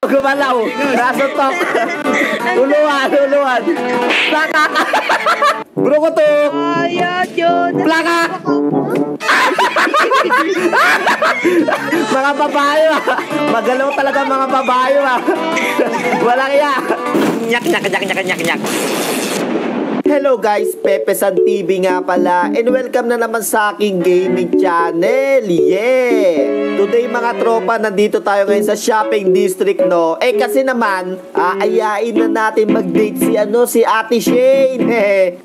Gumalaw. Nasutok. Uluan. Plakak. Brukutok. Ayan yun. Plakak. Mga babae ah. Magalaw talaga mga babae ah. Walang iya. Nyak. Hello guys, Pepe San TV nga pala and welcome na naman sa aking gaming channel. Yeah! Today mga tropa, nandito tayo ngayon sa shopping district, no? Eh kasi naman, aayain na natin mag-date si Ate Shane.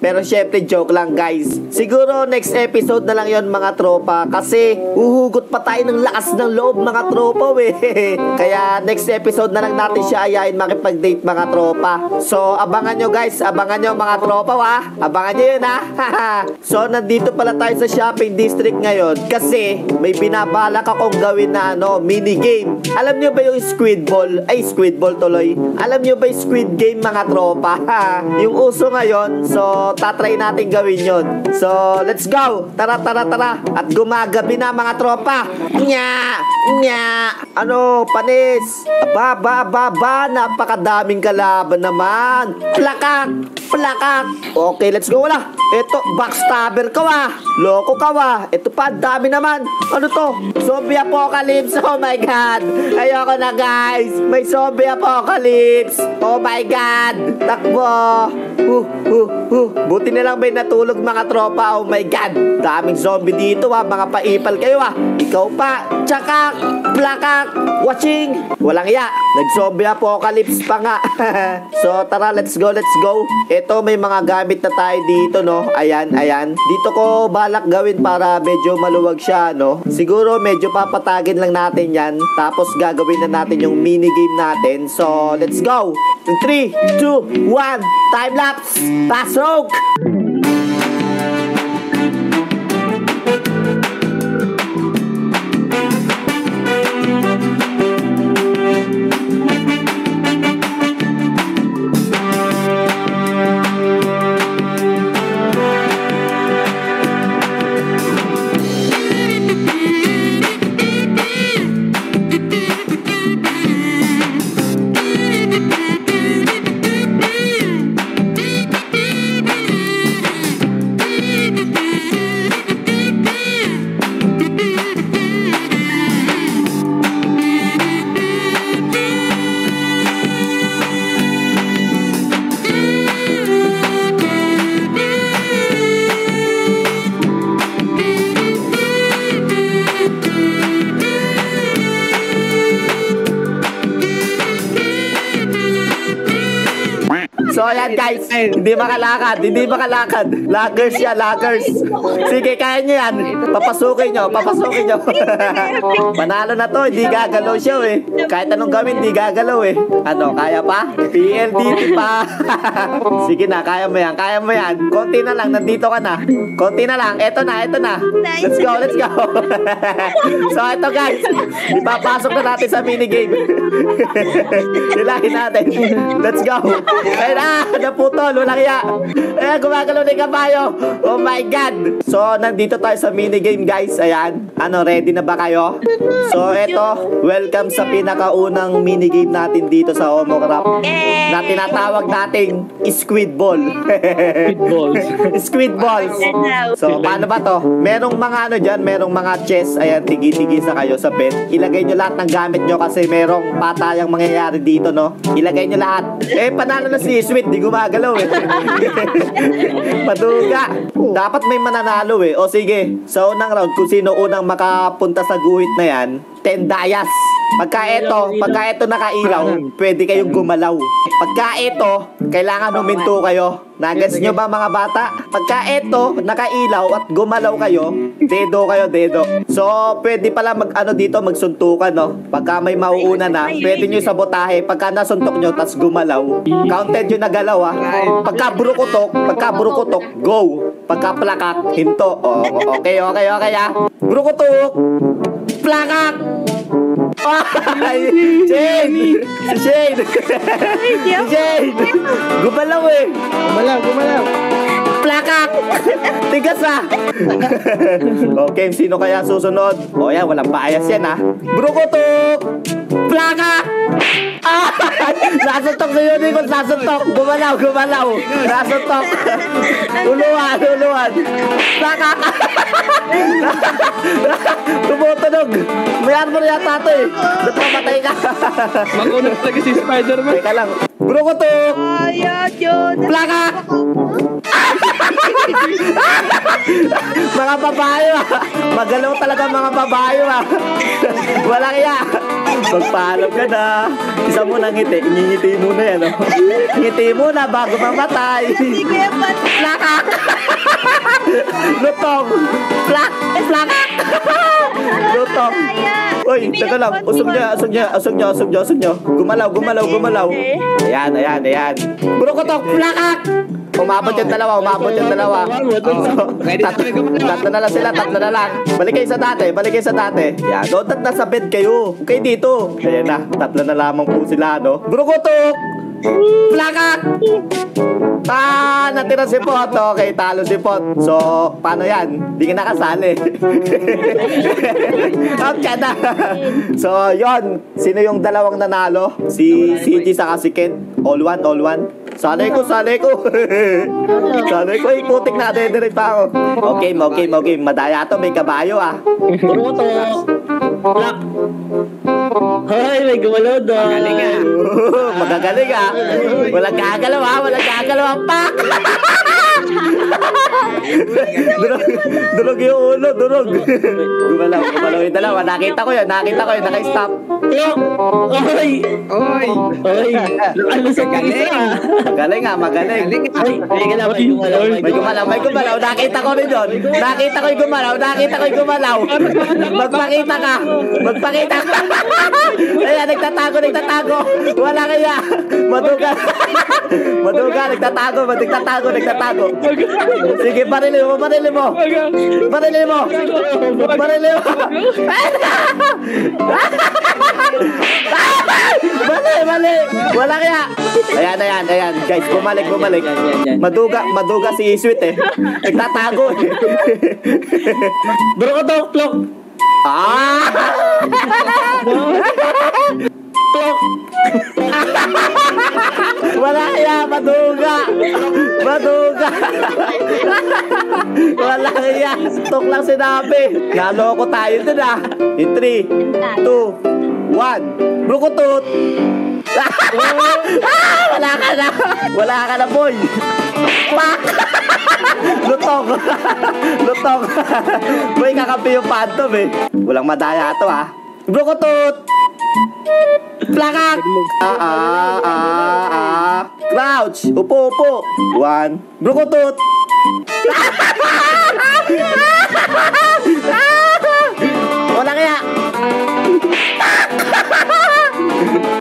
Pero syempre joke lang guys. Siguro next episode na lang yon mga tropa kasi uhugot pa tayo ng lakas ng loob mga tropa Kaya next episode na lang natin siya ayain makipag-date mga tropa. So abangan nyo guys, abangan nyo mga tropa. Abangan nyo yun So nandito pala tayo sa shopping district ngayon kasi may binabalak akong gawin na mini game. Alam nyo ba yung squid ball? Ay, squid ball tuloy. Alam nyo ba yung squid game mga tropa? Yung uso ngayon. So tatry natin gawin yun. So let's go. Tara. At gumagabi na mga tropa. Nya. Panis. Aba. Napakadaming kalaban naman. Plakak. Okay, let's go wala. Ito, backstabber ka Loko ka Ito pa, dami naman. Ano to? Zombie apocalypse. Oh my God. Ayoko na guys. May zombie apocalypse. Oh my God. Takbo. Buti na lang may natulog mga tropa. Oh my God. Daming zombie dito Mga paipal kayo Ikaw pa. Tsakak. Plakak. Watching. Walang iya. Nag-zombie apocalypse pa nga. So tara, let's go. Ito, may mga gamit na tayo dito, no? Ayan. Dito ko balak gawin para medyo maluwag siya, no? Siguro medyo papatagin lang natin yan. Tapos gagawin na natin yung mini game natin. So, let's go! 3, 2, 1, time lapse! Pasok! So ayan guys, hindi makalakad. Laggers siya. Sige, kaya nyo yan. Papasukin nyo. Panalo na to, hindi gagalaw siya Kahit anong gawin, hindi gagalaw Ano, kaya pa? PLDT pa. Sige na, kaya mo yan. Konti na lang, nandito ka na. Konti na lang, eto na. Let's go. So ito guys, ipapasok na natin sa minigame. Hilahin natin. Let's go. Ayun naputol, walang iya. Gumagalaw na yung kabayo. Oh my God. So, nandito tayo sa minigame guys. Ayan. Ready na ba kayo? So, eto, welcome sa pinakaunang minigame natin dito sa Homocraft. Na tinatawag nating Squid Ball. Squid Balls. So, paano ba to? Merong mga dyan, merong mga chess. Ayan, tigi-tigi sa kayo sa bed. Ilagay nyo lahat ng gamit nyo kasi merong patayang mangyayari dito, no? Ilagay nyo lahat. Panalo na si Sweet, di gumagalaw Paduga. Dapat may mananalo O sige, sa unang round, kung sino unang makapunta sa guhit na yan, 10 dayas. Pagka ito nakailaw, pwede kayong gumalaw. Pagka ito, kailangan huminto kayo. Nagets nyo ba mga bata? Pagka ito nakailaw at gumalaw kayo, dedo. So, pwede pala magsuntukan, no? Pagka may mauuna na, pwede nyo sabotahe. Pagka nasuntok nyo, tas gumalaw, counted yung nagalaw, Pagka burukutok, go. Pagka plakak, hinto. Okay, Burukutok, plakak. Shane! Gumalaw Gumalaw. Plakak! Tigas Okay, sino kaya susunod? O yan, walang bias yan Brukutok! Plakak! Sasuntok si Unicorn, sasuntok. Gumalaw. Sasuntok. Uluan. Nakaka. Tumutunog. May armor yata ito eh. Ba't mamatay ka? Makunod talaga si Spider-Man. Teka lang. Bro ko to. Ayan yun. Plaka! Mga babae ah. Magalaw talaga mga babae ah. Walang iya. Magpaalam ka na. Isa mo na ngiti. Ngingiti muna yan. Oh. Ngiti muna bago mamatay. Sige, ba't Plaka! Lutong! Plaka! Lutong! Uy, teka lang. Usog niya. Gumalaw. Ayan. Bro ko to, plakak! Umabot yung dalawa. Tatlo na lang sila. Balik kayo sa dati. Yan, doon nasa bed kayo. Okay, dito. Ayan na, tatlo na lamang po sila, no? Bro ko to, plakak! Natira si Pot. Okay, talo si Pot. So, paano yan? Di ka nakasali. Out ka na. So, yon. Sino yung dalawang nanalo? Si CG saka si Ken. All one. Sanay ko. Ay, putik na. Dire pa ako. Okay. Madaya to. May kabayo ah. Puro to. Black. Hoy, may gumalaw doon. Magagaling ah. Walang gagalaw. Pak! Durog yung ulo. Gumalaw yung dalawa. Nakita ko yun. Naka-stop. Oy. Ano sa isa? Magaling. Ay, may gumalaw. May gumalaw. Nakita ko rin yun. Nakita ko yung gumalaw. Magpakita ka. Ayan, nagtatago. Wala kaya. Maduga, nagtatago. Sige, parilin mo. Mali. Wala kaya. Ayan. Guys, bumalik. Maduga si Sweet eh. Nagtatago eh. Bro ko to, clock. Clock. Wala kaya, maduga. Wala kaya. Tok lang sinabi. Naloko tayo dun ah. In 3, 2, 1. Brukutut. Wala ka na, boy. Pak! Lutong. Boy, kakampi yung phantom eh. Walang madaya to ah. Brukutut. Plakak! Crouch! Upo! 1. Brukutut! Wala kaya!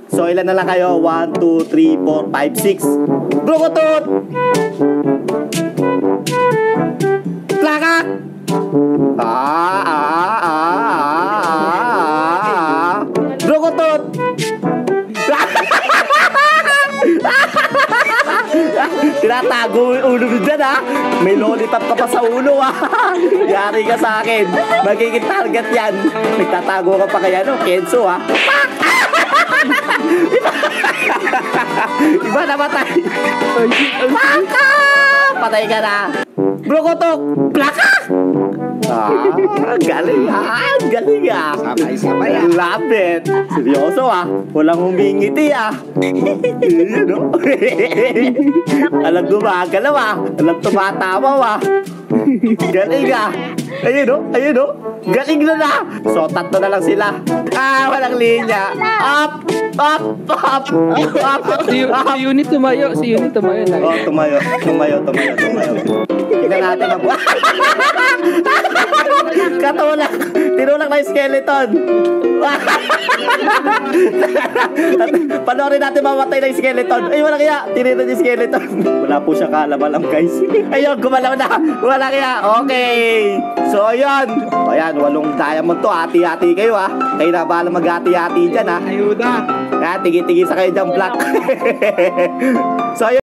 So, ilan na lang kayo? 1, 2, 3, 4, 5, 6. Brukutut! Plakak! Brukutut! Tinatago yung ulo mo dyan ha. May lollipop ka pa sa ulo ha. Yari ka sa akin. Magiging target yan. Nagtatago ka pa kaya no? Kenzo ha. Iba namatay. Paka! Patay ka na. Brukotok! Plaka! Galing ha. Sabay. Love it. Seryoso ah. Walang humingiti ah. Yun o. Alam gumagalaw ah. Alam tumatawa ah. Galing ah. Ayun o. Galing na. So, tatlo na lang sila. Walang linya. Up. Si Unit tumayo. Tumayo. Tingnan natin ang katulak. Tinulak na yung skeleton. Panoorin natin mamatay na yung skeleton. Ay, wala kaya. Tinira yung skeleton. Wala po siya kalabalam, guys. Ayun, gumalaw na. Wala kaya. Okay. So, ayun. Ayan, 8 diamond to. Hati-hati kayo, ha. Kayo na bahala mag-hati-hati dyan, ha. Ayuda. Tigi-tigi sa kayo dyan, black. So, ayun.